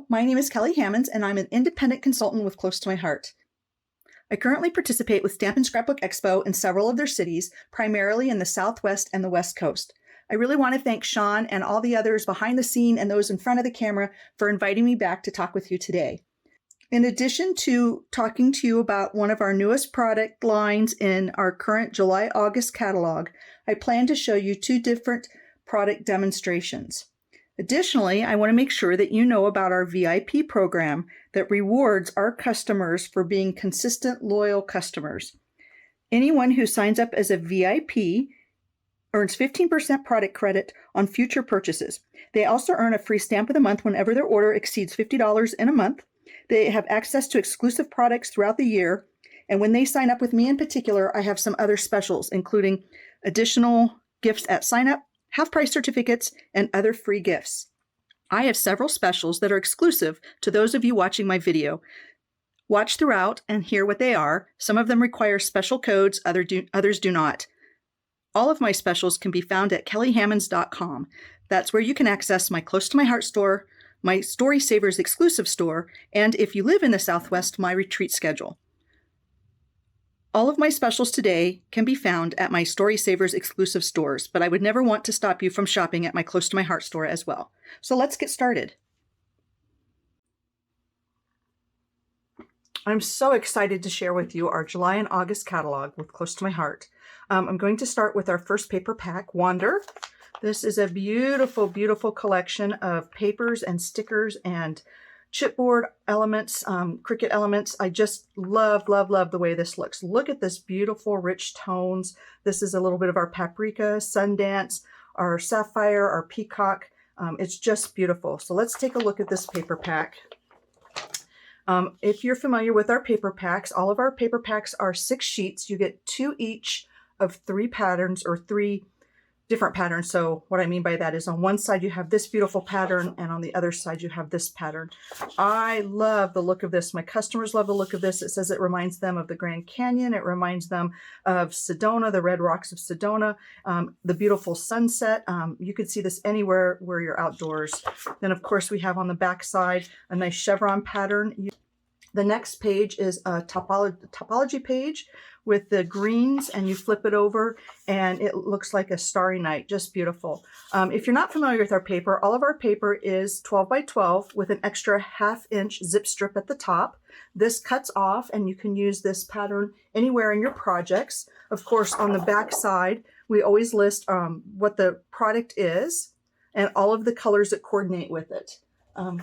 my name is Kelly Hammonds, and I'm an independent consultant with Close to My Heart. I currently participate with Stamp and Scrapbook Expo in several of their cities, primarily in the Southwest and the West Coast. I really want to thank Sean and all the others behind the scene and those in front of the camera for inviting me back to talk with you today. In addition to talking to you about one of our newest product lines in our current July-August catalog, I plan to show you two different product demonstrations. Additionally, I want to make sure that you know about our VIP program that rewards our customers for being consistent, loyal customers. Anyone who signs up as a VIP earns 15% product credit on future purchases. They also earn a free stamp of the month whenever their order exceeds $50 in a month. They have access to exclusive products throughout the year. And when they sign up with me in particular, I have some other specials, including additional gifts at sign up, half-price certificates, and other free gifts. I have several specials that are exclusive to those of you watching my video. Watch throughout and hear what they are. Some of them require special codes, others do not. All of my specials can be found at kellyhammonds.com. That's where you can access my Close to My Heart store, my Story Savers exclusive store, and if you live in the Southwest, my retreat schedule. All of my specials today can be found at my Story Savers exclusive stores, but I would never want to stop you from shopping at my Close to My Heart store as well. So let's get started. I'm so excited to share with you our July and August catalog with Close to My Heart. I'm going to start with our first paper pack, Wander. This is a beautiful, beautiful collection of papers and stickers and chipboard elements, Cricut elements. I just love, love, love the way this looks. Look at this beautiful, rich tones. This is a little bit of our paprika, Sundance, our sapphire, our peacock. It's just beautiful. So let's take a look at this paper pack. If you're familiar with our paper packs, all of our paper packs are 6 sheets. You get 2 each of 3 patterns or 3 different patterns. So what I mean by that is on one side you have this beautiful pattern and on the other side you have this pattern. I love the look of this. My customers love the look of this. It says it reminds them of the Grand Canyon. It reminds them of Sedona, the red rocks of Sedona, the beautiful sunset. You could see this anywhere where you're outdoors. Then of course we have on the back side a nice chevron pattern. The next page is a topology page with the greens, and you flip it over and it looks like a starry night, just beautiful. If you're not familiar with our paper, all of our paper is 12 by 12 with an extra 1/2 inch zip strip at the top. This cuts off and you can use this pattern anywhere in your projects. Of course, on the back side, we always list what the product is and all of the colors that coordinate with it.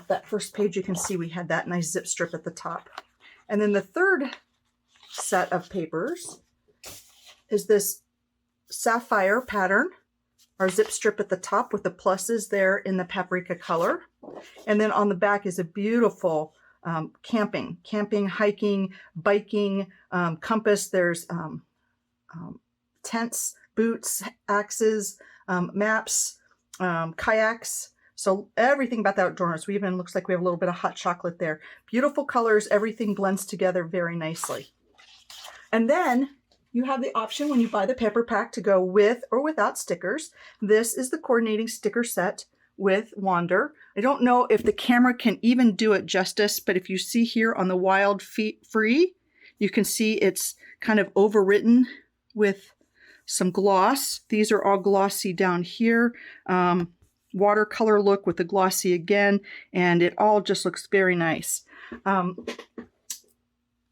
That first page, you can see we had that nice zip strip at the top. And then the third set of papers is this sapphire pattern, our zip strip at the top with the pluses there in the paprika color. And then on the back is a beautiful camping, hiking, biking, compass. There's tents, boots, axes, maps, kayaks. So everything about the outdoors. We even looks like we have a little bit of hot chocolate there. Beautiful colors. Everything blends together very nicely. And then you have the option when you buy the paper pack to go with or without stickers. This is the coordinating sticker set with Wander. I don't know if the camera can even do it justice, but if you see here on the Wild Free, you can see it's kind of overwritten with some gloss. These are all glossy down here. Watercolor look with the glossy again, and it all just looks very nice.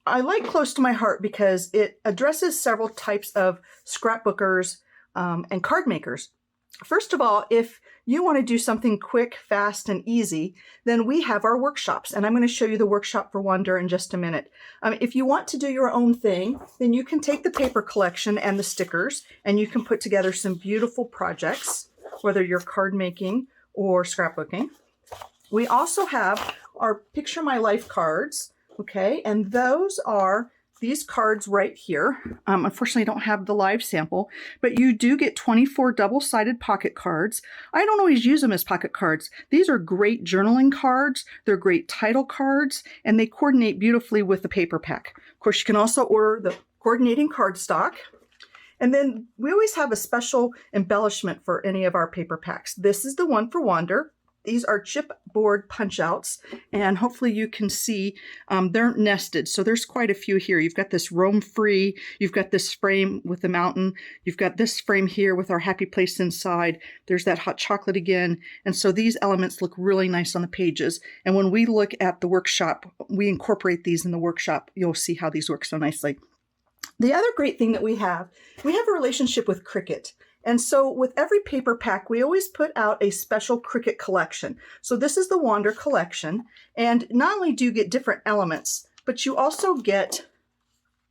I like Close to My Heart because it addresses several types of scrapbookers and card makers. First of all, if you want to do something quick, fast, and easy, then we have our workshops, and I'm going to show you the workshop for Wander in just a minute. If you want to do your own thing, then you can take the paper collection and the stickers, and you can put together some beautiful projects, whether you're card making or scrapbooking. We also have our Picture My Life cards, okay? And those are these cards right here. Unfortunately, I don't have the live sample, but you do get 24 double-sided pocket cards. I don't always use them as pocket cards. These are great journaling cards. They're great title cards, and they coordinate beautifully with the paper pack. Of course, you can also order the coordinating cardstock. And then we always have a special embellishment for any of our paper packs. This is the one for Wander. These are chipboard punch outs, and hopefully you can see they're nested. So there's quite a few here. You've got this roam free, you've got this frame with the mountain, you've got this frame here with our happy place inside. There's that hot chocolate again. And so these elements look really nice on the pages. And when we look at the workshop, we incorporate these in the workshop. You'll see how these work so nicely. The other great thing that we have a relationship with Cricut. And so with every paper pack, we always put out a special Cricut collection. So this is the Wander collection. And not only do you get different elements, but you also get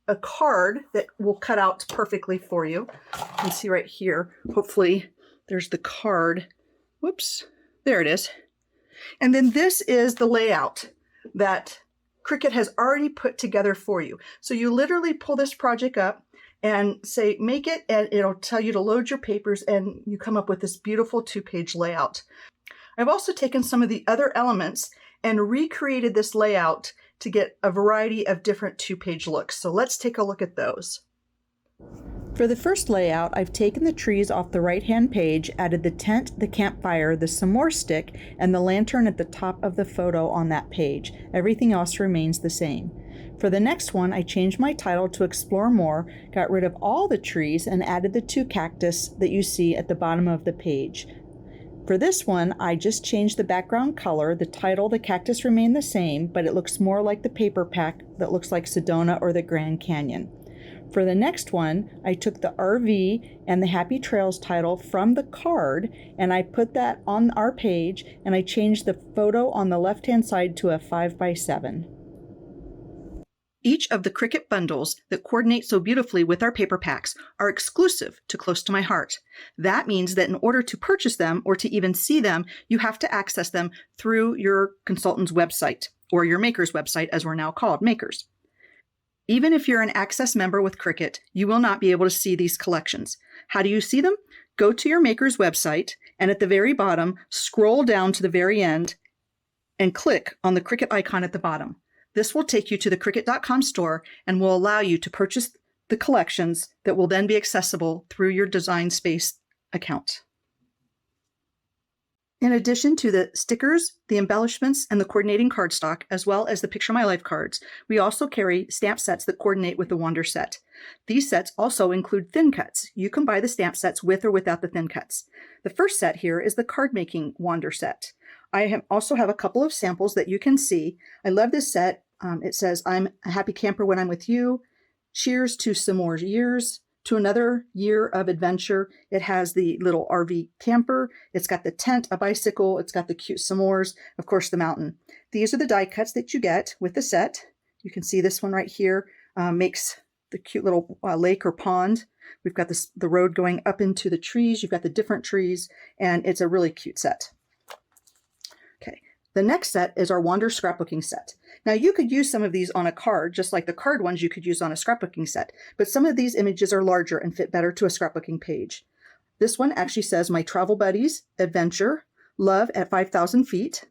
a card that will cut out perfectly for you. You can see right here, hopefully there's the card. Whoops, there it is. And then this is the layout that Cricut has already put together for you. So you literally pull this project up and say, make it, and it'll tell you to load your papers, and you come up with this beautiful 2-page layout. I've also taken some of the other elements and recreated this layout to get a variety of different 2-page looks. So let's take a look at those. For the first layout, I've taken the trees off the right-hand page, added the tent, the campfire, the s'more stick, and the lantern at the top of the photo on that page. Everything else remains the same. For the next one, I changed my title to Explore More, got rid of all the trees, and added the 2 cactus that you see at the bottom of the page. For this one, I just changed the background color. The title, the cactus, remained the same, but it looks more like the paper pack that looks like Sedona or the Grand Canyon. For the next one, I took the RV and the Happy Trails title from the card, and I put that on our page, and I changed the photo on the left-hand side to a 5x7. Each of the Cricut bundles that coordinate so beautifully with our paper packs are exclusive to Close to My Heart. That means that in order to purchase them or to even see them, you have to access them through your consultant's website, or your maker's website, as we're now called, makers. Even if you're an Access member with Cricut, you will not be able to see these collections. How do you see them? Go to your maker's website, and at the very bottom, scroll down to the very end and click on the Cricut icon at the bottom. This will take you to the Cricut.com store and will allow you to purchase the collections that will then be accessible through your Design Space account. In addition to the stickers, the embellishments, and the coordinating cardstock, as well as the Picture My Life cards, we also carry stamp sets that coordinate with the Wander set. These sets also include thin cuts. You can buy the stamp sets with or without the thin cuts. The first set here is the card making Wander set. I also have a couple of samples that you can see. I love this set. It says, I'm a happy camper when I'm with you. Cheers to some more years, to another year of adventure. It has the little RV camper. It's got the tent, a bicycle. It's got the cute s'mores, of course, the mountain. These are the die cuts that you get with the set. You can see this one right here makes the cute little lake or pond. We've got the road going up into the trees. You've got the different trees, and it's a really cute set. The next set is our Wander scrapbooking set. Now you could use some of these on a card, just like the card ones you could use on a scrapbooking set, but some of these images are larger and fit better to a scrapbooking page. This one actually says, My Travel Buddies, Adventure, Love at 5,000 Feet.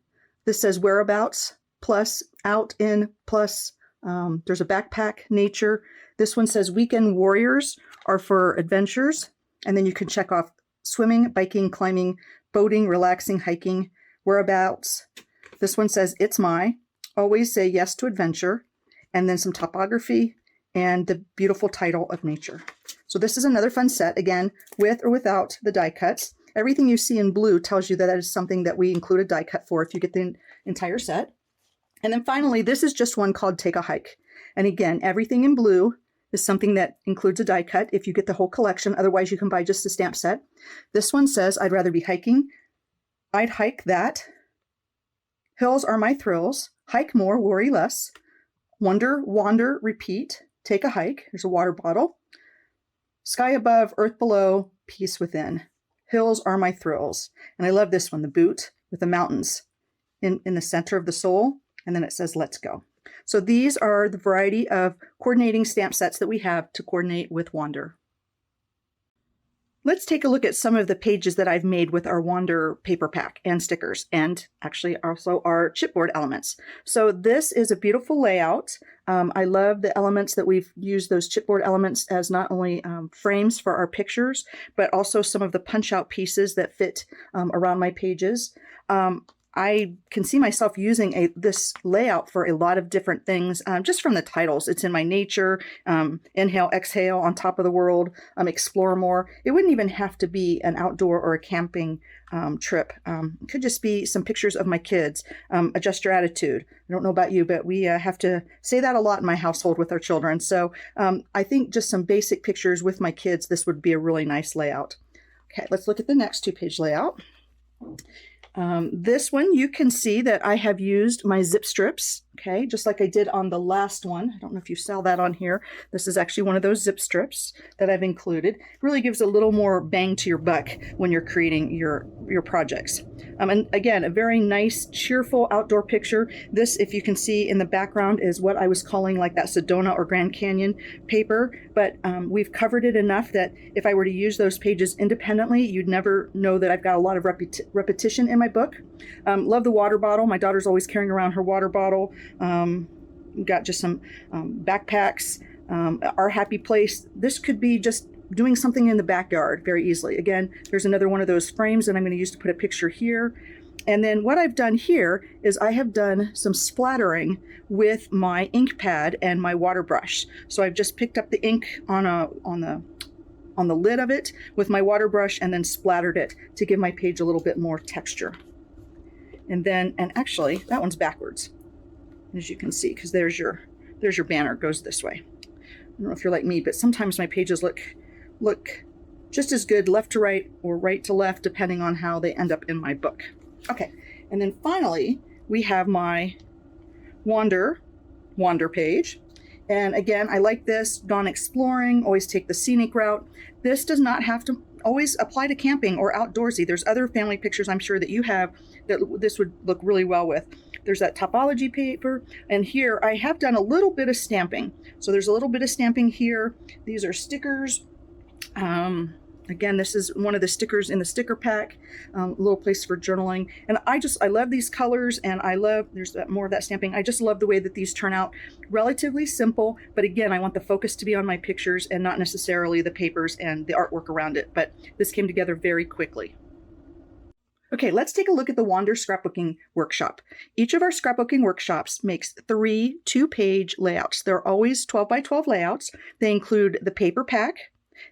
This says Whereabouts, plus Out in, plus there's a backpack, Nature. This one says Weekend Warriors are for adventures, and then you can check off swimming, biking, climbing, boating, relaxing, hiking, Whereabouts. This one says, It's My, Always Say Yes to Adventure, and then some topography and the beautiful title of Nature. So this is another fun set, again, with or without the die cuts. Everything you see in blue tells you that is something that we include a die cut for if you get the entire set. And then finally, this is just one called Take a Hike. And again, everything in blue is something that includes a die cut if you get the whole collection. Otherwise, you can buy just the stamp set. This one says, I'd rather be hiking. I'd hike that. Hills are my thrills. Hike more, worry less. Wonder, wander, repeat. Take a hike. There's a water bottle. Sky above, earth below, peace within. Hills are my thrills. And I love this one, the boot with the mountains in the center of the soul. And then it says, let's go. So these are the variety of coordinating stamp sets that we have to coordinate with Wander. Let's take a look at some of the pages that I've made with our Wander paper pack and stickers, and actually also our chipboard elements. So this is a beautiful layout. I love the elements that we've used, those chipboard elements, as not only frames for our pictures, but also some of the punch-out pieces that fit around my pages. I can see myself using this layout for a lot of different things, just from the titles. It's in my nature, inhale, exhale, on top of the world, explore more. It wouldn't even have to be an outdoor or a camping trip. It could just be some pictures of my kids, adjust your attitude. I don't know about you, but we have to say that a lot in my household with our children. So I think just some basic pictures with my kids, this would be a really nice layout. Okay, let's look at the next 2-page layout. This one, you can see that I have used my zip strips, okay, just like I did on the last one. I don't know if you saw that on here. This is actually one of those zip strips that I've included. It really gives a little more bang to your buck when you're creating your projects. And again, a very nice, cheerful outdoor picture. This, if you can see in the background, is what I was calling like that Sedona or Grand Canyon paper, but we've covered it enough that if I were to use those pages independently, you'd never know that I've got a lot of repetition in my book. Love the water bottle. My daughter's always carrying around her water bottle. Got just some backpacks. Our happy place. This could be just doing something in the backyard very easily. Again, there's another one of those frames that I'm going to use to put a picture here. And then what I've done here is I have done some splattering with my ink pad and my water brush. So I've just picked up the ink on the lid of it with my water brush and then splattered it to give my page a little bit more texture. And actually that one's backwards, as you can see, because there's your banner. It goes this way. I don't know if you're like me, but sometimes my pages look just as good left to right or right to left, depending on how they end up in my book. Okay, and then finally we have my Wander page. And again, I like this, gone exploring, always take the scenic route. This does not have to always apply to camping or outdoorsy. There's other family pictures I'm sure that you have that this would look really well with. There's that topology paper, and here I have done a little bit of stamping. So there's a little bit of stamping here. These are stickers. Again, this is one of the stickers in the sticker pack, a little place for journaling. And I love these colors, and there's more of that stamping. I just love the way that these turn out. Relatively simple, but again, I want the focus to be on my pictures and not necessarily the papers and the artwork around it. But this came together very quickly. Okay, let's take a look at the Wander scrapbooking workshop. Each of our scrapbooking workshops makes 3 2-page layouts. They're always 12 by 12 layouts. They include the paper pack.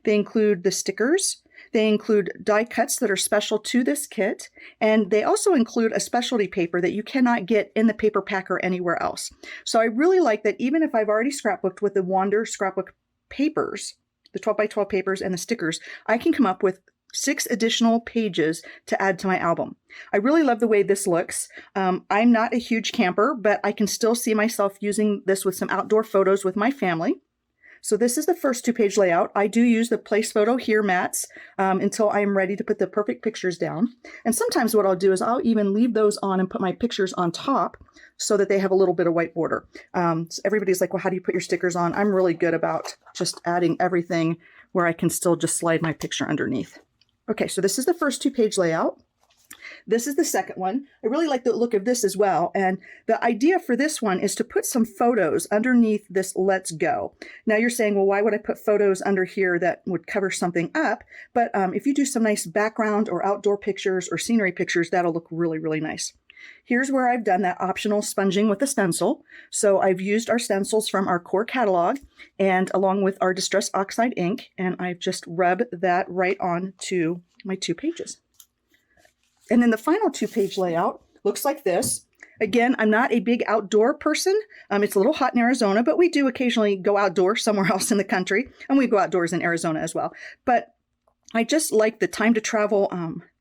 They include the stickers. They include die cuts that are special to this kit. And they also include a specialty paper that you cannot get in the paper pack or anywhere else. So I really like that even if I've already scrapbooked with the Wander scrapbook papers, the 12 by 12 papers and the stickers, I can come up with 6 additional pages to add to my album. I really love the way this looks. I'm not a huge camper, but I can still see myself using this with some outdoor photos with my family. So this is the first 2-page layout. I do use the place photo here mats until I'm ready to put the perfect pictures down. And sometimes what I'll do is I'll even leave those on and put my pictures on top so that they have a little bit of white border. So everybody's like, well, how do you put your stickers on? I'm really good about just adding everything where I can still just slide my picture underneath. Okay, so this is the first 2-page layout. This is the second one. I really like the look of this as well. And the idea for this one is to put some photos underneath this Let's Go. Now you're saying, well, why would I put photos under here that would cover something up? But if you do some nice background or outdoor pictures or scenery pictures, that'll look really, really nice. Here's where I've done that optional sponging with a stencil. So I've used our stencils from our core catalog and along with our Distress Oxide ink, and I've just rubbed that right on to my 2 pages. And then the final 2-page layout looks like this. Again, I'm not a big outdoor person. It's a little hot in Arizona, but we do occasionally go outdoors somewhere else in the country, and we go outdoors in Arizona as well. But I just like the time to travel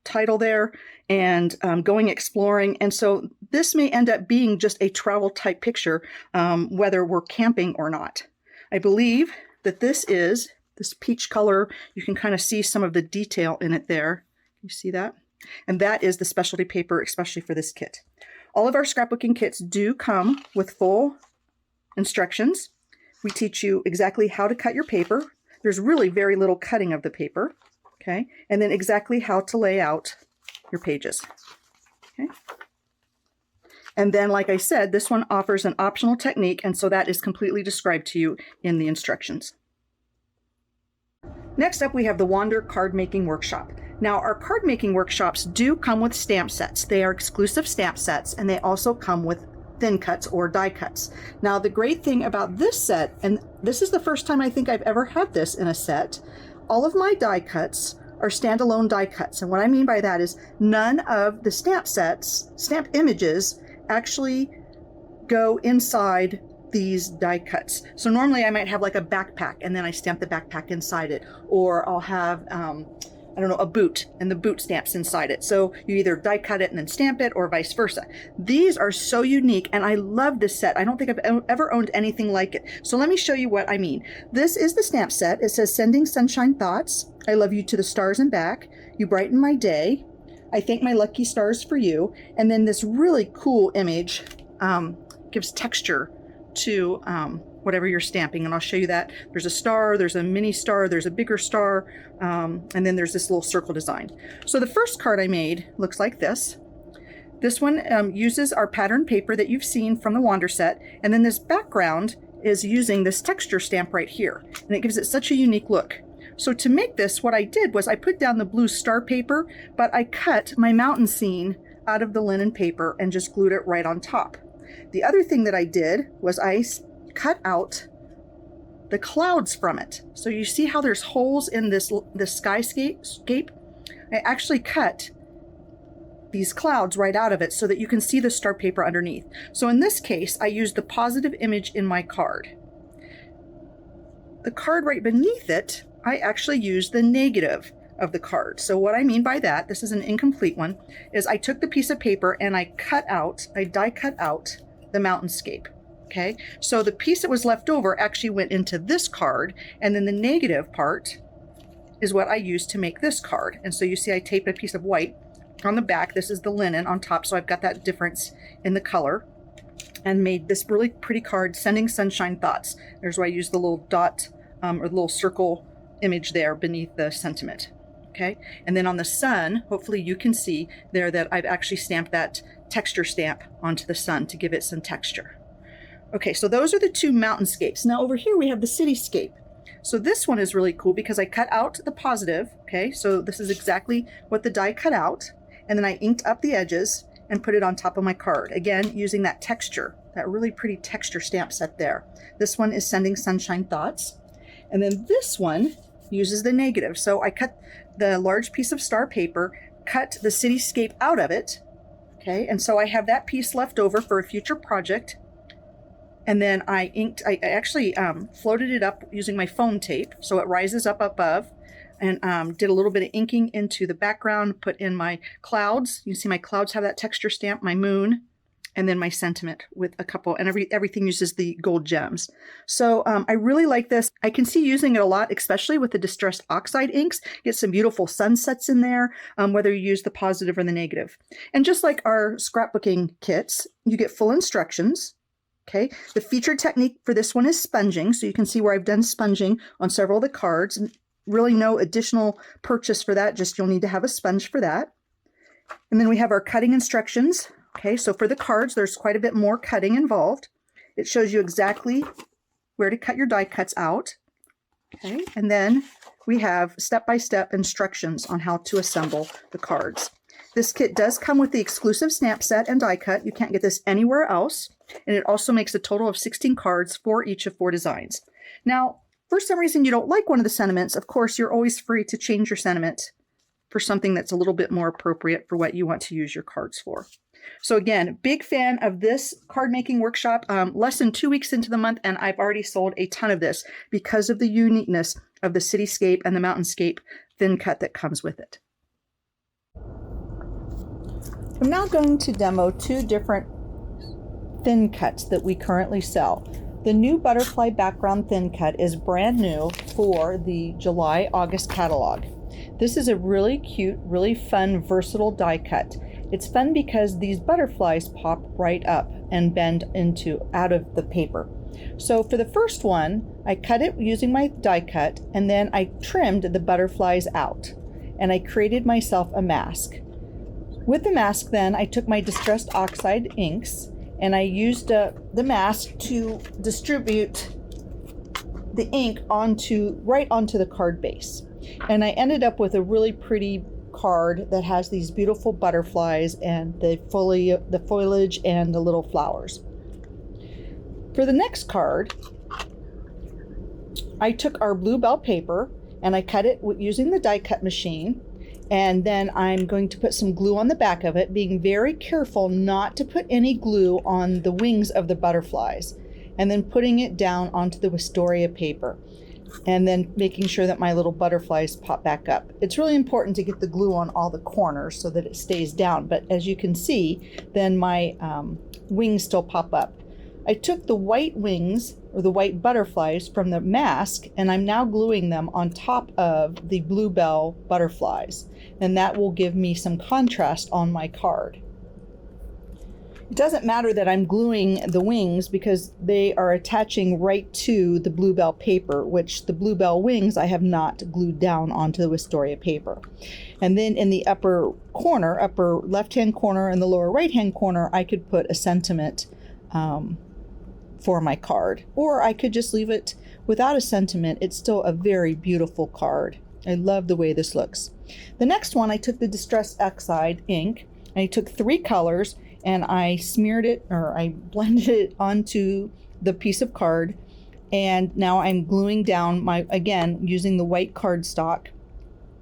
title there and going exploring. And so this may end up being just a travel type picture, whether we're camping or not. I believe that this is this peach color. You can kind of see some of the detail in it there. You see that? And that is the specialty paper, especially for this kit. All of our scrapbooking kits do come with full instructions. We teach you exactly how to cut your paper. There's really very little cutting of the paper. okay? And then exactly how to lay out your pages, okay? And then, like I said, this one offers an optional technique, and so that is completely described to you in the instructions. Next up, we have the Wander card making workshop. Now, our card making workshops do come with stamp sets. They are exclusive stamp sets, and they also come with thin cuts or die cuts. Now, the great thing about this set, and this is the first time I think I've ever had this in a set, all of my die cuts are standalone die cuts. And what I mean by that is none of the stamp sets, stamp images, actually go inside these die cuts. So normally I might have like a backpack and then I stamp the backpack inside it, or I'll have I don't know, a boot and the boot stamps inside it. So you either die cut it and then stamp it, or vice versa. These are so unique, and I love this set. I don't think I've ever owned anything like it. So let me show you what I mean. This is the stamp set. It says, "Sending sunshine thoughts. I love you to the stars and back. You brighten my day. I thank my lucky stars for you." And then this really cool image gives texture to whatever you're stamping, and I'll show you that. There's a star, there's a mini star, there's a bigger star, and then there's this little circle design. So the first card I made looks like this. This one uses our pattern paper that you've seen from the Wander set, and then this background is using this texture stamp right here, and it gives it such a unique look. So to make this, what I did was I put down the blue star paper, but I cut my mountain scene out of the linen paper and just glued it right on top. The other thing that I did was I cut out the clouds from it. So you see how there's holes in this skyscape? I actually cut these clouds right out of it so that you can see the star paper underneath. So in this case, I used the positive image in my card. The card right beneath it, I actually used the negative of the card. So what I mean by that, this is an incomplete one, is I took the piece of paper and I die cut out the mountainscape. Okay, so the piece that was left over actually went into this card, and then the negative part is what I used to make this card. And so you see I taped a piece of white on the back. This is the linen on top, so I've got that difference in the color, and made this really pretty card, "Sending sunshine thoughts." There's where I used the little dot or the little circle image there beneath the sentiment. Okay, and then on the sun, hopefully you can see there that I've actually stamped that texture stamp onto the sun to give it some texture. Okay, so those are the two mountainscapes. Now over here we have the cityscape. So this one is really cool because I cut out the positive, okay? So this is exactly what the die cut out, and then I inked up the edges and put it on top of my card. Again, using that texture, that really pretty texture stamp set there. This one is "Sending sunshine thoughts." And then this one uses the negative. So I cut the large piece of star paper, cut the cityscape out of it, okay? And so I have that piece left over for a future project. And then I actually floated it up using my foam tape, so it rises up above, and did a little bit of inking into the background, put in my clouds. You see my clouds have that texture stamp, my moon, and then my sentiment with a couple, and everything uses the gold gems. So I really like this. I can see using it a lot, especially with the Distress Oxide inks. Get some beautiful sunsets in there, whether you use the positive or the negative. And just like our scrapbooking kits, you get full instructions. Okay, the featured technique for this one is sponging. So you can see where I've done sponging on several of the cards. Really no additional purchase for that, just you'll need to have a sponge for that. And then we have our cutting instructions. Okay, so for the cards, there's quite a bit more cutting involved. It shows you exactly where to cut your die cuts out. Okay, and then we have step-by-step instructions on how to assemble the cards. This kit does come with the exclusive stamp set and die cut. You can't get this anywhere else. And it also makes a total of 16 cards for each of 4 designs. Now, for some reason you don't like one of the sentiments, of course, you're always free to change your sentiment for something that's a little bit more appropriate for what you want to use your cards for. So again, big fan of this card making workshop. Less than 2 weeks into the month, and I've already sold a ton of this because of the uniqueness of the cityscape and the mountainscape thin cut that comes with it. I'm now going to demo 2 different thin cuts that we currently sell. The new butterfly background thin cut is brand new for the July-August catalog. This is a really cute, really fun, versatile die cut. It's fun because these butterflies pop right up and bend out of the paper. So for the first one, I cut it using my die cut, and then I trimmed the butterflies out. and I created myself a mask. With the mask then, I took my Distress Oxide inks and I used the mask to distribute the ink right onto the card base. And I ended up with a really pretty card that has these beautiful butterflies and the foliage and the little flowers. For the next card, I took our bluebell paper and I cut it using the die cut machine, and then I'm going to put some glue on the back of it, being very careful not to put any glue on the wings of the butterflies, and then putting it down onto the Wisteria paper, and then making sure that my little butterflies pop back up. It's really important to get the glue on all the corners so that it stays down, but as you can see, then my wings still pop up. I took the white wings, or the white butterflies, from the mask, and I'm now gluing them on top of the bluebell butterflies, and that will give me some contrast on my card. It doesn't matter that I'm gluing the wings because they are attaching right to the bluebell paper, which the bluebell wings I have not glued down onto the Wisteria paper. And then in the upper corner, upper left-hand corner and the lower right-hand corner, I could put a sentiment for my card, or I could just leave it without a sentiment. It's still a very beautiful card. I love the way this looks. The next one, I took the Distress Oxide ink, and I took 3 colors and I smeared it, or I blended it onto the piece of card, and now I'm gluing down again using the white cardstock,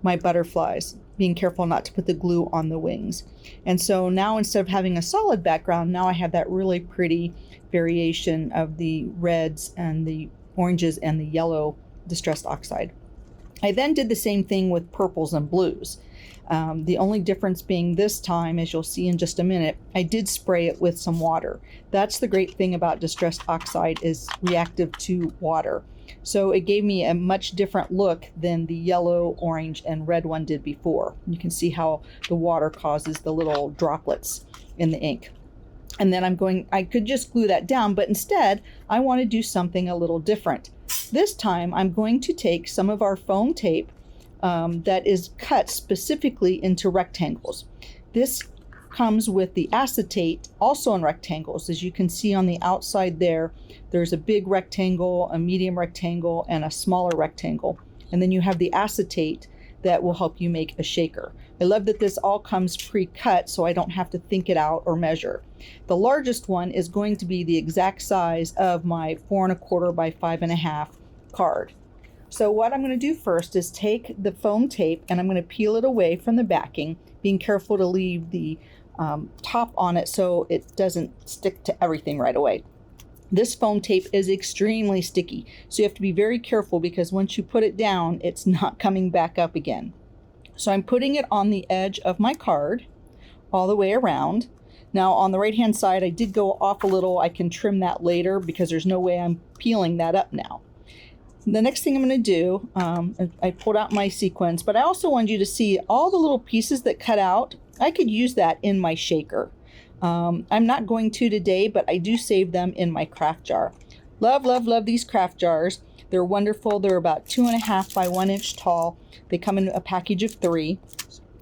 my butterflies, being careful not to put the glue on the wings. And so now, instead of having a solid background, now I have that really pretty variation of the reds and the oranges and the yellow Distress Oxide. I then did the same thing with purples and blues. The only difference being this time, as you'll see in just a minute, I did spray it with some water. That's the great thing about Distress Oxide, is reactive to water. So it gave me a much different look than the yellow, orange, and red one did before. You can see how the water causes the little droplets in the ink. And then I could just glue that down, but instead I want to do something a little different. This time I'm going to take some of our foam tape that is cut specifically into rectangles. This comes with the acetate also in rectangles. As you can see on the outside there's a big rectangle, a medium rectangle, and a smaller rectangle. And then you have the acetate that will help you make a shaker. I love that this all comes pre-cut, so I don't have to think it out or measure. The largest one is going to be the exact size of my 4 1/4 by 5 1/2 card. So what I'm going to do first is take the foam tape and I'm going to peel it away from the backing, being careful to leave the top on it so it doesn't stick to everything right away. This foam tape is extremely sticky, so you have to be very careful, because once you put it down, it's not coming back up again. So I'm putting it on the edge of my card all the way around. Now on the right hand side, I did go off a little. I can trim that later because there's no way I'm peeling that up now. The next thing I'm going to do, I pulled out my sequins, but I also wanted you to see all the little pieces that cut out. I could use that in my shaker. I'm not going to today, but I do save them in my craft jar. Love, love, love these craft jars. They're wonderful. They're about 2 1/2 by 1 inch tall. They come in a package of 3.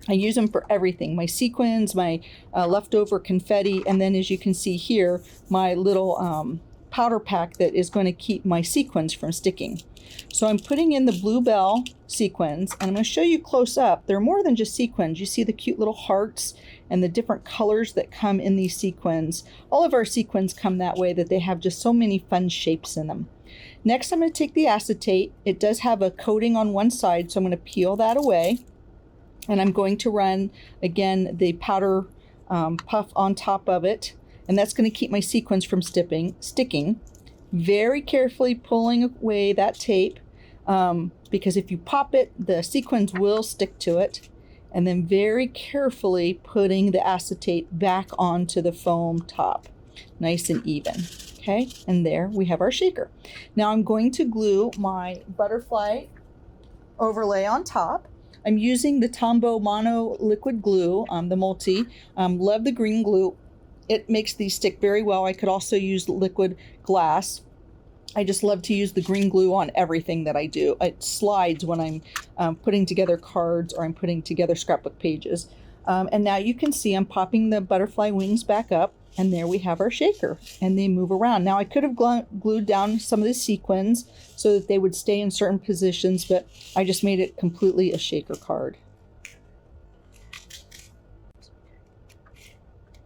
I use them for everything. My sequins, my leftover confetti, and then as you can see here, my little powder pack that is going to keep my sequins from sticking. So I'm putting in the bluebell sequins, and I'm going to show you close up. They're more than just sequins. You see the cute little hearts and the different colors that come in these sequins. All of our sequins come that way, that they have just so many fun shapes in them. Next, I'm going to take the acetate. It does have a coating on one side, so I'm going to peel that away. And I'm going to run, again, the powder puff on top of it. And that's going to keep my sequins from sticking. Very carefully pulling away that tape, because if you pop it, the sequins will stick to it. And then very carefully putting the acetate back onto the foam top, nice and even. Okay, and there we have our shaker. Now I'm going to glue my butterfly overlay on top. I'm using the Tombow Mono Liquid Glue, the multi. Love the green glue. It makes these stick very well. I could also use liquid glass. I just love to use the green glue on everything that I do. It slides when I'm putting together cards or I'm putting together scrapbook pages. And now you can see I'm popping the butterfly wings back up, and there we have our shaker, and they move around. Now I could have glued down some of the sequins so that they would stay in certain positions, but I just made it completely a shaker card.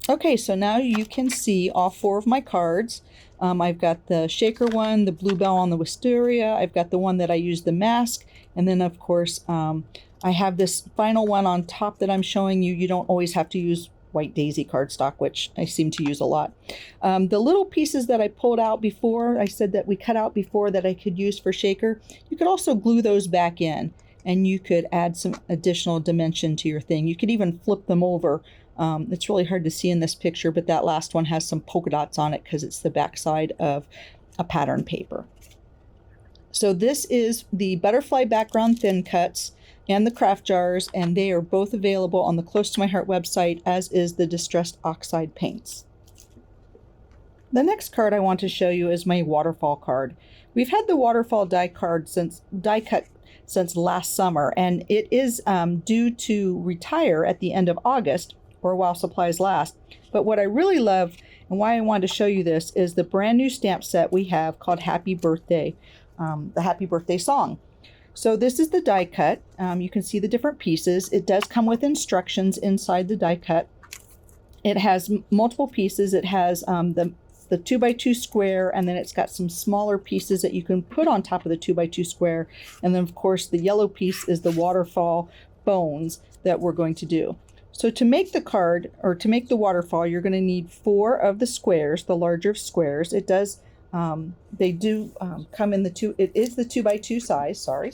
Okay, so now you can see all 4 of my cards. I've got the shaker one, the bluebell on the wisteria, I've got the one that I use the mask, and then of course I have this final one on top that I'm showing you. You don't always have to use white daisy cardstock, which I seem to use a lot. The little pieces that I pulled out before, I said that we cut out before that I could use for shaker, you could also glue those back in and you could add some additional dimension to your thing. You could even flip them over. It's really hard to see in this picture, but that last one has some polka dots on it because it's the back side of a pattern paper. So this is the butterfly background thin cuts and the craft jars, and they are both available on the Close to My Heart website, as is the Distress Oxide paints. The next card I want to show you is my waterfall card. We've had the waterfall die cut since last summer, and it is due to retire at the end of August, or while supplies last. But what I really love and why I wanted to show you this is the brand new stamp set we have called Happy Birthday, the Happy Birthday song. So this is the die cut. You can see the different pieces. It does come with instructions inside the die cut. It has multiple pieces. It has the 2x2 square, and then it's got some smaller pieces that you can put on top of the 2x2 square. And then of course the yellow piece is the waterfall bones that we're going to do. So to make the card, or to make the waterfall, you're going to need 4 of the squares, the larger squares. It does, they do come in it is the 2x2 size, sorry.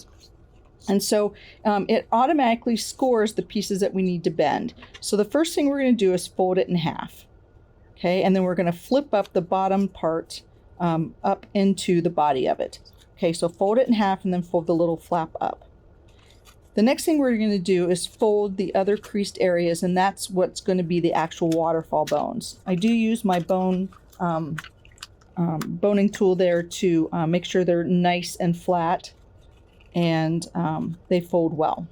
And so it automatically scores the pieces that we need to bend. So the first thing we're going to do is fold it in half. Okay, and then we're going to flip up the bottom part up into the body of it. Okay, so fold it in half and then fold the little flap up. The next thing we're going to do is fold the other creased areas, and that's what's going to be the actual waterfall bones. I do use my boning tool there to make sure they're nice and flat and they fold well.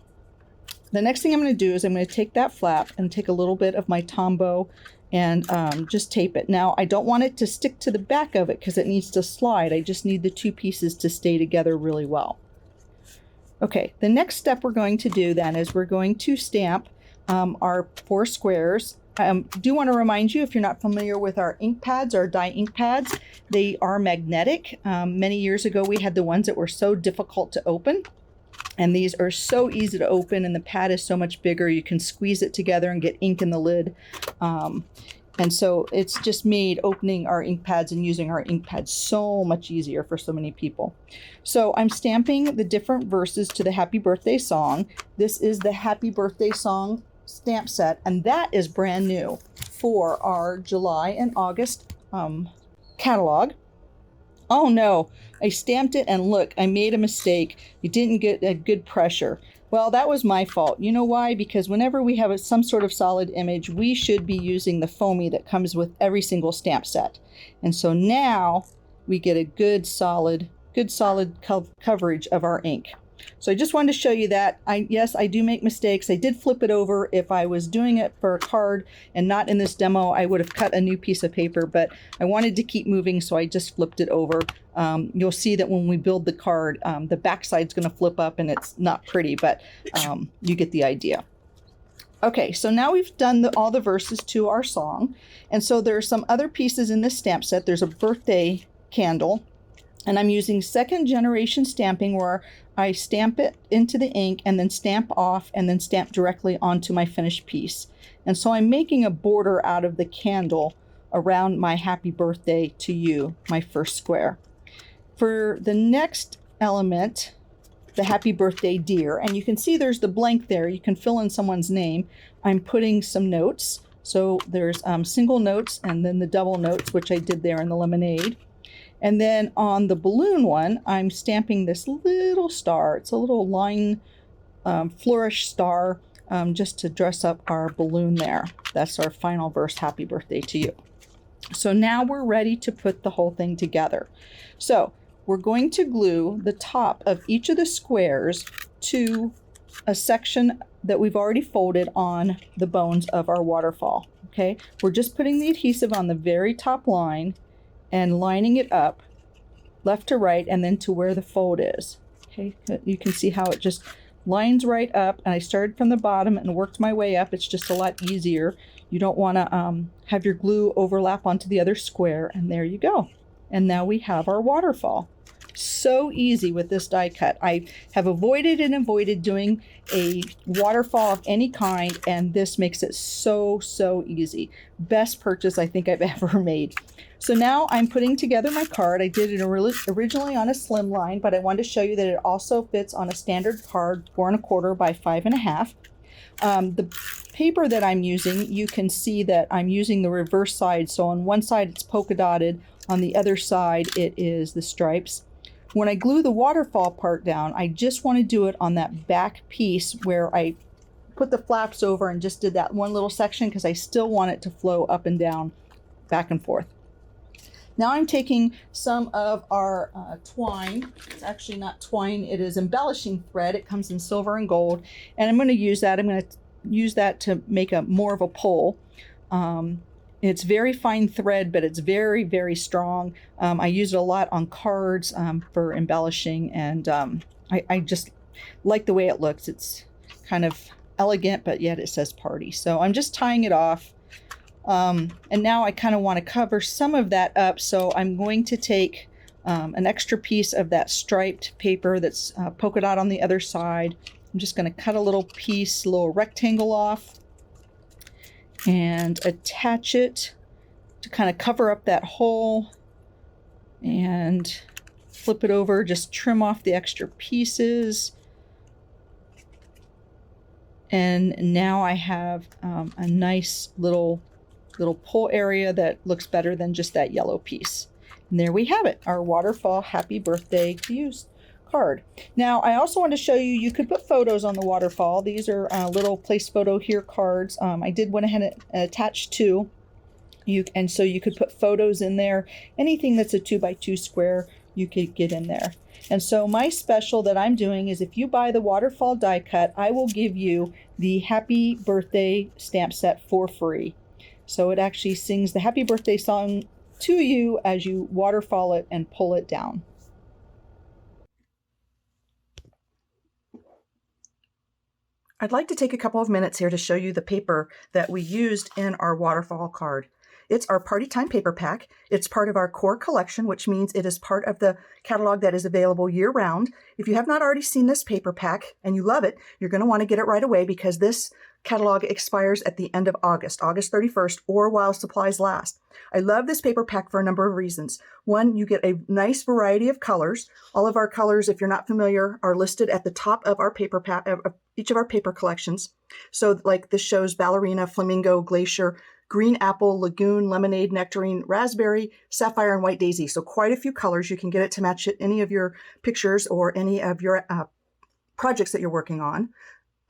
The next thing I'm going to do is I'm going to take that flap and take a little bit of my Tombow and just tape it. Now I don't want it to stick to the back of it because it needs to slide. I just need the 2 pieces to stay together really well. Okay, the next step we're going to do then is we're going to stamp our 4 squares. I do want to remind you, if you're not familiar with our ink pads, our dye ink pads, they are magnetic. Many years ago we had the ones that were so difficult to open, and these are so easy to open, and the pad is so much bigger. You can squeeze it together and get ink in the lid. And so it's just made opening our ink pads and using our ink pads so much easier for so many people. So I'm stamping the different verses to the Happy Birthday song. This is the Happy Birthday song stamp set, and that is brand new for our July and August catalog. Oh no, I stamped it and look, I made a mistake. It didn't get a good pressure. Well, that was my fault. You know why? Because whenever we have some sort of solid image, we should be using the foamy that comes with every single stamp set. And so now we get a good solid coverage of our ink. So I just wanted to show you that. Yes, I do make mistakes. I did flip it over. If I was doing it for a card and not in this demo, I would have cut a new piece of paper, but I wanted to keep moving, so I just flipped it over. You'll see that when we build the card, the back side's going to flip up and it's not pretty, but you get the idea. Okay, so now we've done all the verses to our song. And so there are some other pieces in this stamp set. There's a birthday candle, and I'm using 2nd generation stamping, where I stamp it into the ink and then stamp off and then stamp directly onto my finished piece. And so I'm making a border out of the candle around my Happy Birthday to You, my first square. For the next element, the Happy Birthday Dear, and you can see there's the blank there. You can fill in someone's name. I'm putting some notes. So there's single notes and then the double notes, which I did there in the lemonade. And then on the balloon one, I'm stamping this little star. It's a little line flourish star, just to dress up our balloon there. That's our final verse, Happy Birthday to You. So now we're ready to put the whole thing together. So we're going to glue the top of each of the squares to a section that we've already folded on the bones of our waterfall. Okay, we're just putting the adhesive on the very top line and lining it up left to right and then to where the fold is. Okay, you can see how it just lines right up, and I started from the bottom and worked my way up. It's just a lot easier. You don't want to have your glue overlap onto the other square, and there you go. And now we have our waterfall. So easy with this die cut. I have avoided doing a waterfall of any kind, and this makes it so easy. Best purchase I think I've ever made. So now I'm putting together my card. I did it originally on a slim line, but I wanted to show you that it also fits on a standard card, 4 1/4 by 5 1/2. The paper that I'm using, you can see that I'm using the reverse side. So on one side it's polka dotted, on the other side it is the stripes. When I glue the waterfall part down, I just want to do it on that back piece where I put the flaps over and just did that one little section because I still want it to flow up and down, back and forth. Now I'm taking some of our twine. It's actually not twine, it is embellishing thread. It comes in silver and gold, and I'm going to use that. I'm going to use that to make more of a pole. It's very fine thread, but it's very strong. I use it a lot on cards for embellishing, and I just like the way it looks. It's kind of elegant, but yet it says party. So I'm just tying it off. And now I kind of want to cover some of that up, so I'm going to take an extra piece of that striped paper that's polka dot on the other side. I'm just going to cut a little piece, a little rectangle off, and attach it to kind of cover up that hole, and flip it over, just trim off the extra pieces. And now I have a nice little pull area that looks better than just that yellow piece. And there we have it, our waterfall happy birthday to you card. Now I also want to show you, you could put photos on the waterfall. These are little place photo here cards. I did went ahead and attach two. And so you could put photos in there. Anything that's a 2 by 2 square, you could get in there. And so my special that I'm doing is if you buy the waterfall die cut, I will give you the happy birthday stamp set for free. So it actually sings the happy birthday song to you as you waterfall it and pull it down. I'd like to take a couple of minutes here to show you the paper that we used in our waterfall card. It's our Party Time paper pack. It's part of our core collection, which means it is part of the catalog that is available year-round. If you have not already seen this paper pack and you love it, you're going to want to get it right away because this catalog expires at the end of August 31st, or while supplies last. I love this paper pack for a number of reasons. One, you get a nice variety of colors. All of our colors, if you're not familiar, are listed at the top of our paper pack, each of our paper collections. So like this shows ballerina, flamingo, glacier, green apple, lagoon, lemonade, nectarine, raspberry, sapphire, and white daisy. So quite a few colors. You can get it to match any of your pictures or any of your projects that you're working on.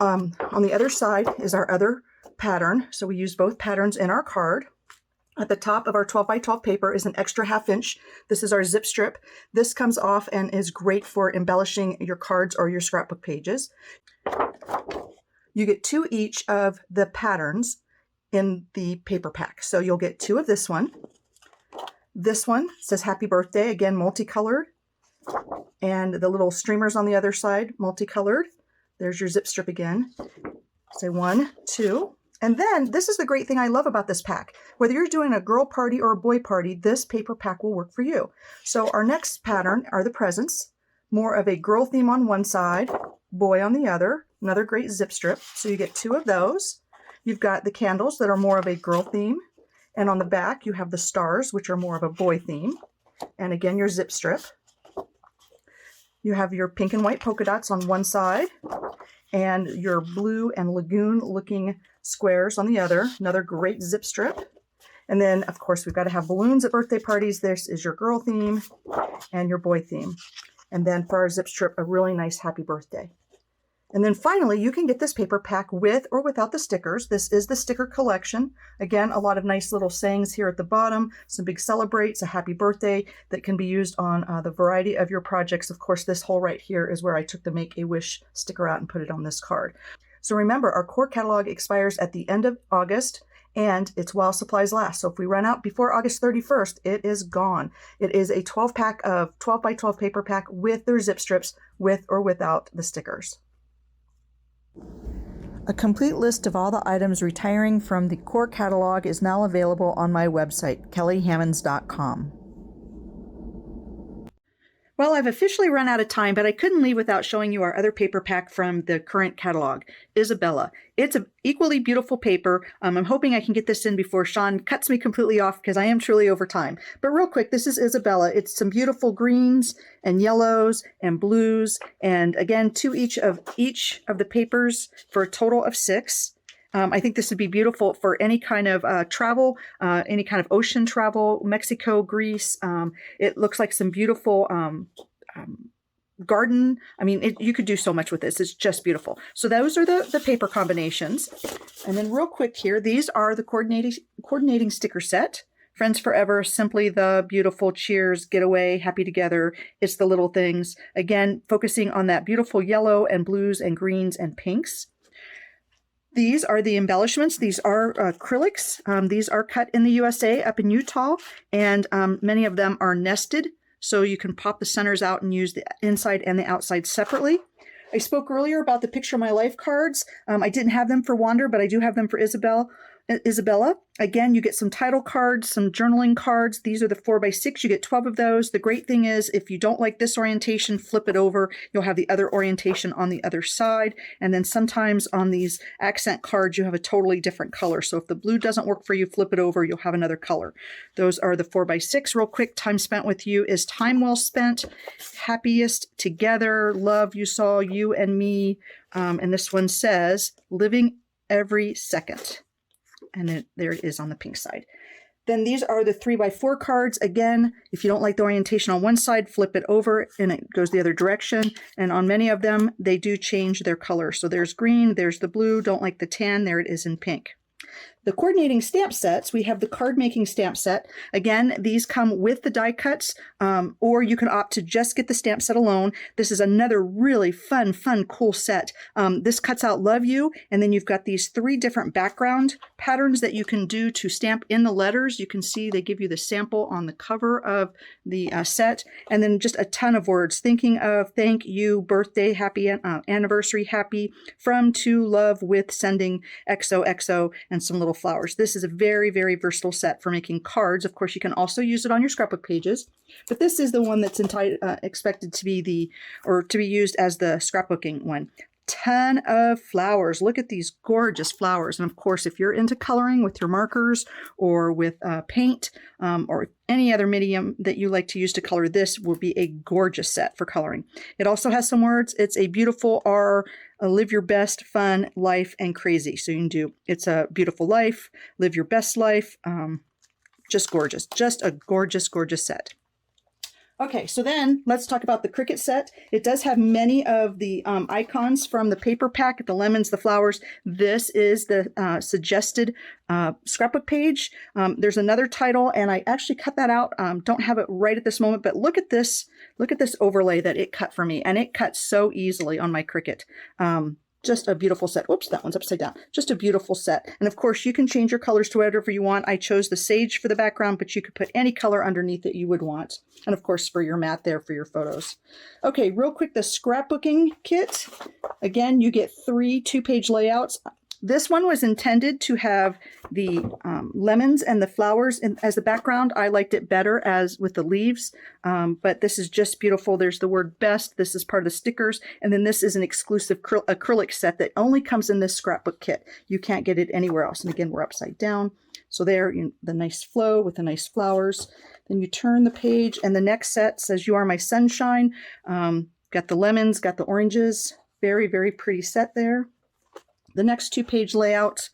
On the other side is our other pattern. So we use both patterns in our card. At the top of our 12 by 12 paper is an extra 1/2 inch. This is our zip strip. This comes off and is great for embellishing your cards or your scrapbook pages. You get 2 each of the patterns in the paper pack. So you'll get 2 of this one. This one says happy birthday, again multicolored, and the little streamers on the other side multicolored. There's your zip strip again. Say 1, 2. And then this is the great thing I love about this pack. Whether you're doing a girl party or a boy party, this paper pack will work for you. So our next pattern are the presents, more of a girl theme on one side, boy on the other, another great zip strip. So you get 2 of those. You've got the candles that are more of a girl theme. And on the back, you have the stars, which are more of a boy theme. And again, your zip strip. You have your pink and white polka dots on one side and your blue and lagoon looking squares on the other. Another great zip strip. And then, of course, we've got to have balloons at birthday parties. This is your girl theme and your boy theme. And then for our zip strip, a really nice happy birthday. And then finally, you can get this paper pack with or without the stickers. This is the sticker collection. Again, a lot of nice little sayings here at the bottom, some big celebrates, a happy birthday that can be used on the variety of your projects. Of course, this hole right here is where I took the Make-A-Wish sticker out and put it on this card. So remember, our core catalog expires at the end of August, and it's while supplies last. So if we run out before August 31st, it is gone. It is a 12 pack of 12 by 12 paper pack with their zip strips, with or without the stickers. A complete list of all the items retiring from the core catalog is now available on my website, KellyHammonds.com. Well, I've officially run out of time, but I couldn't leave without showing you our other paper pack from the current catalog, Isabella. It's an equally beautiful paper. I'm hoping I can get this in before Sean cuts me completely off because I am truly over time. But real quick, this is Isabella. It's some beautiful greens and yellows and blues, and again, each of the papers for a total of 6. I think this would be beautiful for any kind of travel, any kind of ocean travel, Mexico, Greece. It looks like some beautiful garden. I mean, you could do so much with this. It's just beautiful. So those are the paper combinations. And then real quick here, these are the coordinating sticker set. Friends Forever, Simply the Beautiful, Cheers, Getaway, Happy Together. It's the little things. Again, focusing on that beautiful yellow and blues and greens and pinks. These are the embellishments. These are acrylics. These are cut in the USA up in Utah, and many of them are nested, so you can pop the centers out and use the inside and the outside separately. I spoke earlier about the Picture My Life cards. I didn't have them for Wander, but I do have them for Isabella. Again, you get some title cards, some journaling cards. These are the 4x6. You get 12 of those. The great thing is if you don't like this orientation, flip it over. You'll have the other orientation on the other side. And then sometimes on these accent cards, you have a totally different color. So if the blue doesn't work for you, flip it over. You'll have another color. Those are the 4x6. Real quick, time spent with you is time well spent. Happiest together. Love you saw, you and me. And this one says, living every second. And there it is on the pink side. Then these are the 3x4 cards. Again, if you don't like the orientation on one side, flip it over and it goes the other direction. And on many of them, they do change their color. So there's green, there's the blue, don't like the tan, there it is in pink. The coordinating stamp sets, we have the card making stamp set. Again, these come with the die cuts, or you can opt to just get the stamp set alone. This is another really fun, cool set. This cuts out Love You, and then you've got these 3 different background patterns that you can do to stamp in the letters. You can see they give you the sample on the cover of the set, and then just a ton of words. Thinking of, thank you, birthday, happy anniversary, happy, from, to, love, with, sending, 𝐂𝐿𝐴, and some little flowers. This is a very, very versatile set for making cards. Of course, you can also use it on your scrapbook pages, but this is the one that's expected to be to be used as the scrapbooking one. Ton of flowers. Look at these gorgeous flowers. And of course, if you're into coloring with your markers or with paint or any other medium that you like to use to color, this will be a gorgeous set for coloring. It also has some words. It's a beautiful live your best, fun, life, and crazy. So you can do, it's a beautiful life, live your best life. Just gorgeous. Just a gorgeous, gorgeous set. Okay, so then let's talk about the Cricut set. It does have many of the icons from the paper pack, the lemons, the flowers. This is the suggested scrapbook page. There's another title, and I actually cut that out. Don't have it right at this moment, but look at this. Look at this overlay that it cut for me, and it cuts so easily on my Cricut. Just a beautiful set. Oops, that one's upside down. Just a beautiful set. And of course, you can change your colors to whatever you want. I chose the sage for the background, but you could put any color underneath that you would want. And of course, for your mat there for your photos. Okay, real quick, the scrapbooking kit. Again, you get 3 2-page layouts. This one was intended to have the lemons and the flowers as the background. I liked it better as with the leaves, but this is just beautiful. There's the word best. This is part of the stickers. And then this is an exclusive acrylic set that only comes in this scrapbook kit. You can't get it anywhere else. And again, we're upside down. So there, the nice flow with the nice flowers. Then you turn the page and the next set says, You Are My Sunshine. Got the lemons, got the oranges. Very, very pretty set there. The next 2-page layout,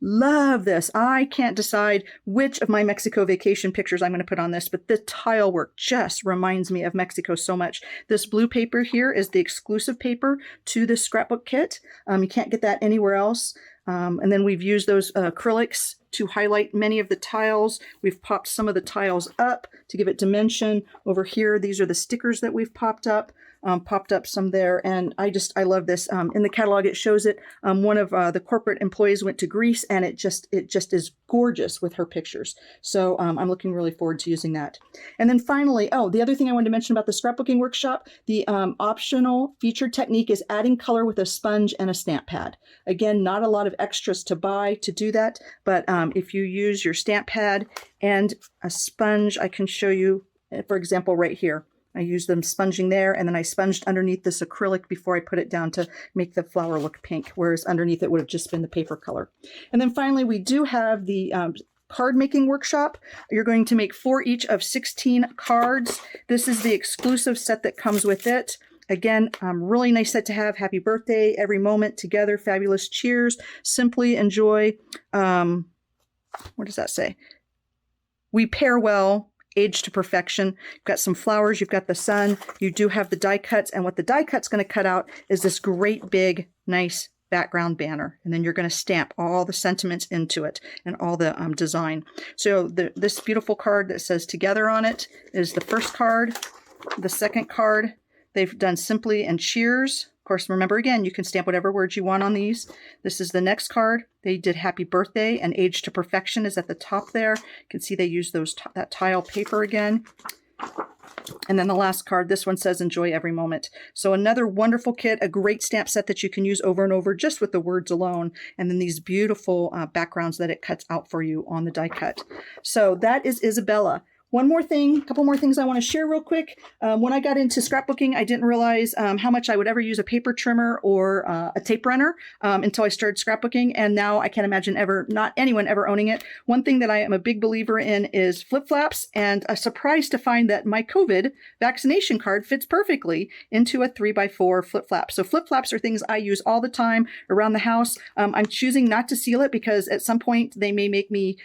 Love this. I can't decide which of my Mexico vacation pictures I'm going to put on this, but the tile work just reminds me of Mexico so much. This blue paper here is the exclusive paper to this scrapbook kit. You can't get that anywhere else. And then we've used those acrylics to highlight many of the tiles. We've popped some of the tiles up to give it dimension. Over here, these are the stickers that we've popped up some there. And I love this. In the catalog, it shows it. One of the corporate employees went to Greece, and it just is gorgeous with her pictures. So I'm looking really forward to using that. And then finally, the other thing I wanted to mention about the scrapbooking workshop, the optional featured technique is adding color with a sponge and a stamp pad. Again, not a lot of extras to buy to do that, but if you use your stamp pad and a sponge, I can show you, for example, right here. I used them sponging there, and then I sponged underneath this acrylic before I put it down to make the flower look pink, whereas underneath it would have just been the paper color. And then finally, we do have the card making workshop. You're going to make 4 each of 16 cards. This is the exclusive set that comes with it. Again, really nice set to have. Happy birthday, every moment together, fabulous cheers, simply enjoy. What does that say? We pair well, age to perfection. You've got some flowers, you've got the sun, you do have the die cuts, and what the die cut's going to cut out is this great big, nice background banner. And then you're going to stamp all the sentiments into it and all the design. So this beautiful card that says together on it is the first card. The second card, they've done simply and cheers. Of course, remember again, you can stamp whatever words you want on these. This is the next card. They did happy birthday, and age to perfection is at the top there. You can see they used that tile paper again. And then the last card, this one says enjoy every moment. So another wonderful kit, a great stamp set that you can use over and over just with the words alone. And then these beautiful backgrounds that it cuts out for you on the die cut. So that is Isabella. One more thing, a couple more things I want to share real quick. When I got into scrapbooking, I didn't realize how much I would ever use a paper trimmer or a tape runner until I started scrapbooking. And now I can't imagine not anyone ever owning it. One thing that I am a big believer in is flip-flaps, and a surprise to find that my COVID vaccination card fits perfectly into a 3x4 flip-flap. So flip-flaps are things I use all the time around the house. I'm choosing not to seal it because at some point they may make me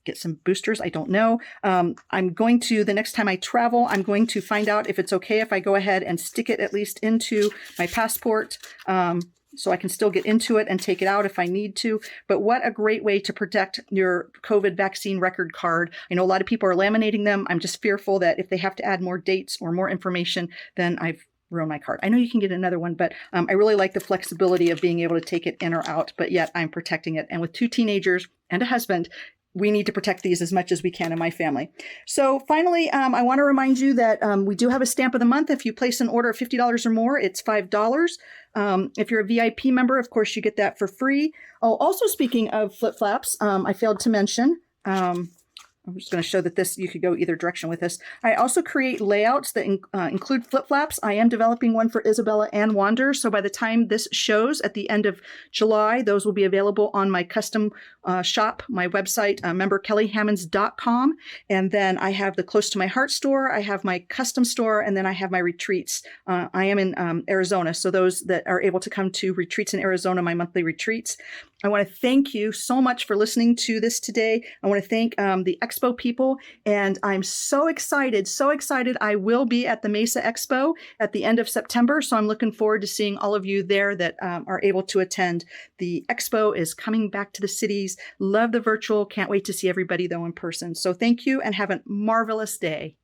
get some boosters. I don't know. I'm going to, the next time I travel, I'm going to find out if it's okay if I go ahead and stick it at least into my passport so I can still get into it and take it out if I need to. But what a great way to protect your COVID vaccine record card. I know a lot of people are laminating them. I'm just fearful that if they have to add more dates or more information, then I've ruined my card. I know you can get another one, but I really like the flexibility of being able to take it in or out, but yet I'm protecting it. And with 2 teenagers and a husband, we need to protect these as much as we can in my family. So finally, I want to remind you that we do have a stamp of the month. If you place an order of $50 or more, it's $5. If you're a VIP member, of course, you get that for free. Oh, also speaking of flip-flaps, I failed to mention, I'm just going to show that this, you could go either direction with this. I also create layouts that include flip-flaps. I am developing one for Isabella and Wander. So by the time this shows at the end of July, those will be available on my custom shop, my website, memberkellyhammonds.com. And then I have the Close to My Heart store. I have my custom store, and then I have my retreats. I am in Arizona. So those that are able to come to retreats in Arizona, my monthly retreats, I want to thank you so much for listening to this today. I want to thank the Expo people, and I'm so excited, so excited. I will be at the Mesa Expo at the end of September, so I'm looking forward to seeing all of you there that are able to attend. The Expo is coming back to the cities. Love the virtual. Can't wait to see everybody, though, in person. So thank you, and have a marvelous day.